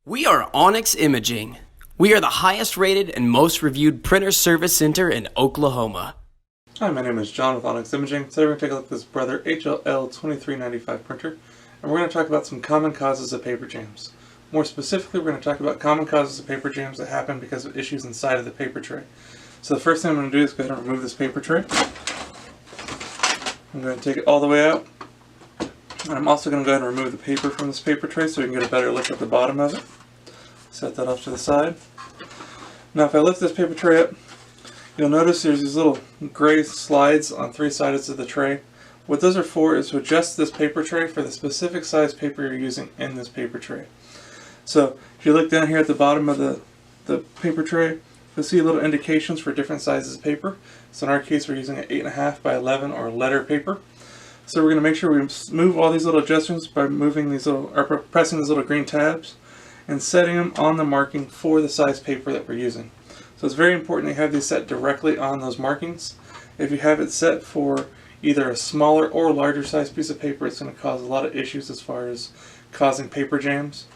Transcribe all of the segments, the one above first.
We are Onyx Imaging. We are the highest rated and most reviewed printer service center in Oklahoma. Hi, my name is John with Onyx Imaging. Today we're going to take a look at this Brother HL-L2395 printer, and we're going to talk about some common causes of paper jams. More specifically, we're going to talk about common causes of paper jams that happen because of issues inside of the paper tray. So the first thing I'm going to do is go ahead and remove this paper tray. I'm going to take it all the way out. And I'm also going to go ahead and remove the paper from this paper tray so we can get a better look at the bottom of it. Set that off to the side. Now if I lift this paper tray up, you'll notice there's these little gray slides on three sides of the tray. What those are for is to adjust this paper tray for the specific size paper you're using in this paper tray. So if you look down here at the bottom of the paper tray, you'll see little indications for different sizes of paper. So in our case we're using an 8.5 by 11 or letter paper. So we're going to make sure we move all these little adjustments by moving these little, or pressing these little green tabs and setting them on the marking for the size paper that we're using. So it's very important to have these set directly on those markings. If you have it set for either a smaller or larger size piece of paper, it's going to cause a lot of issues as far as causing paper jams.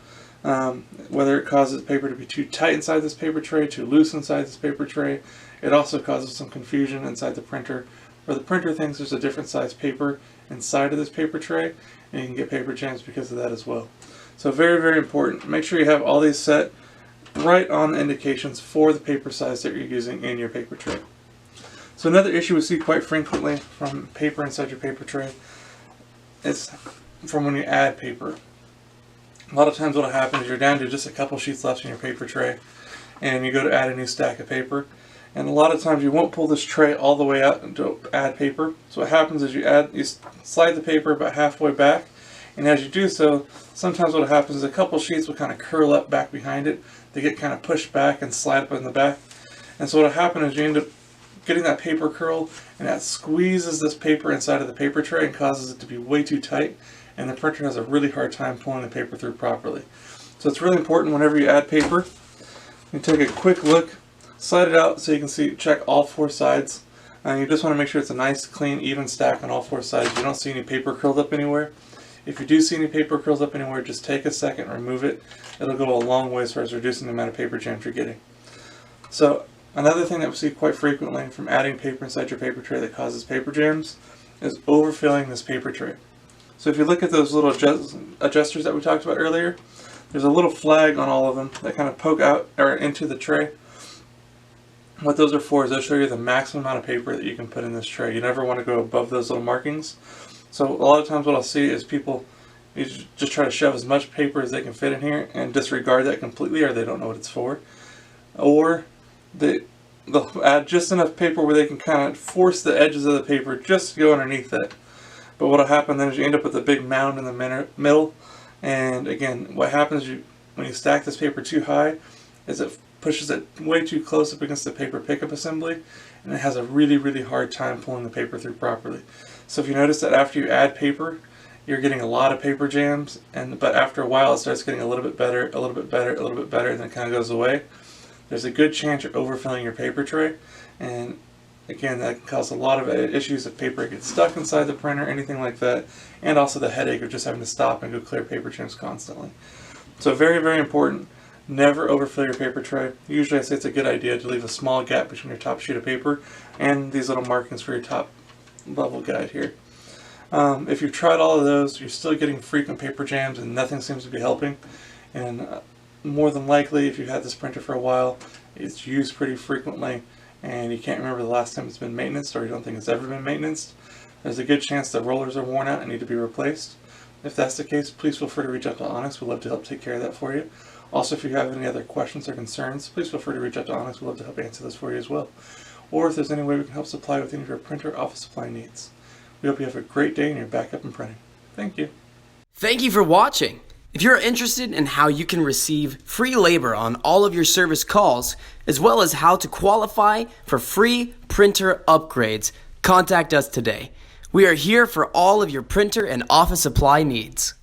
Whether it causes paper to be too tight inside this paper tray, too loose inside this paper tray. It also causes some confusion inside the printer, where the printer thinks there's a different size paper inside of this paper tray, and you can get paper jams because of that as well. So very, very important. Make sure you have all these set right on the indications for the paper size that you're using in your paper tray. So another issue we see quite frequently from paper inside your paper tray is from when you add paper. A lot of times what will happen is you're down to just a couple sheets left in your paper tray and you go to add a new stack of paper. And a lot of times you won't pull this tray all the way out to add paper. So what happens is you slide the paper about halfway back, and as you do so, sometimes what happens is a couple sheets will kind of curl up back behind it. They get kind of pushed back and slide up in the back. And so what will happen is you end up getting that paper curl, and that squeezes this paper inside of the paper tray and causes it to be way too tight, and the printer has a really hard time pulling the paper through properly. So it's really important whenever you add paper, you take a quick look, slide it out so you can check all four sides. And you just want to make sure it's a nice, clean, even stack on all four sides. You don't see any paper curled up anywhere. If you do see any paper curls up anywhere, just take a second and remove it. It'll go a long way as far as reducing the amount of paper jams you're getting. So another thing that we see quite frequently from adding paper inside your paper tray that causes paper jams is overfilling this paper tray. So if you look at those little adjusters that we talked about earlier, there's a little flag on all of them that kind of poke out or into the tray. What those are for is they'll show you the maximum amount of paper that you can put in this tray. You never want to go above those little markings. So a lot of times what I'll see is people just try to shove as much paper as they can fit in here and disregard that completely, or they don't know what it's for. Or they'll add just enough paper where they can kind of force the edges of the paper just to go underneath it. But what will happen then is you end up with a big mound in the middle. And again, what happens when you stack this paper too high is it pushes it way too close up against the paper pickup assembly, and it has a really, really hard time pulling the paper through properly. So if you notice that after you add paper, you're getting a lot of paper jams, but after a while it starts getting a little bit better, a little bit better, a little bit better, and then it kind of goes away. There's a good chance you're overfilling your paper tray, and again, that can cause a lot of issues if paper gets stuck inside the printer, anything like that, and also the headache of just having to stop and go clear paper jams constantly. So very, very important. Never overfill your paper tray. Usually I say it's a good idea to leave a small gap between your top sheet of paper and these little markings for your top level guide here. If you've tried all of those, you're still getting frequent paper jams and nothing seems to be helping. And more than likely, if you've had this printer for a while, it's used pretty frequently and you can't remember the last time it's been maintenance, or you don't think it's ever been maintenance, there's a good chance the rollers are worn out and need to be replaced. If that's the case, please feel free to reach out to Onyx. We'd love to help take care of that for you. Also, if you have any other questions or concerns, please feel free to reach out to Onyx. We'd love to help answer those for you as well. Or if there's any way we can help supply with any of your printer office supply needs. We hope you have a great day and you're back up and printing. Thank you. Thank you for watching. If you're interested in how you can receive free labor on all of your service calls, as well as how to qualify for free printer upgrades, contact us today. We are here for all of your printer and office supply needs.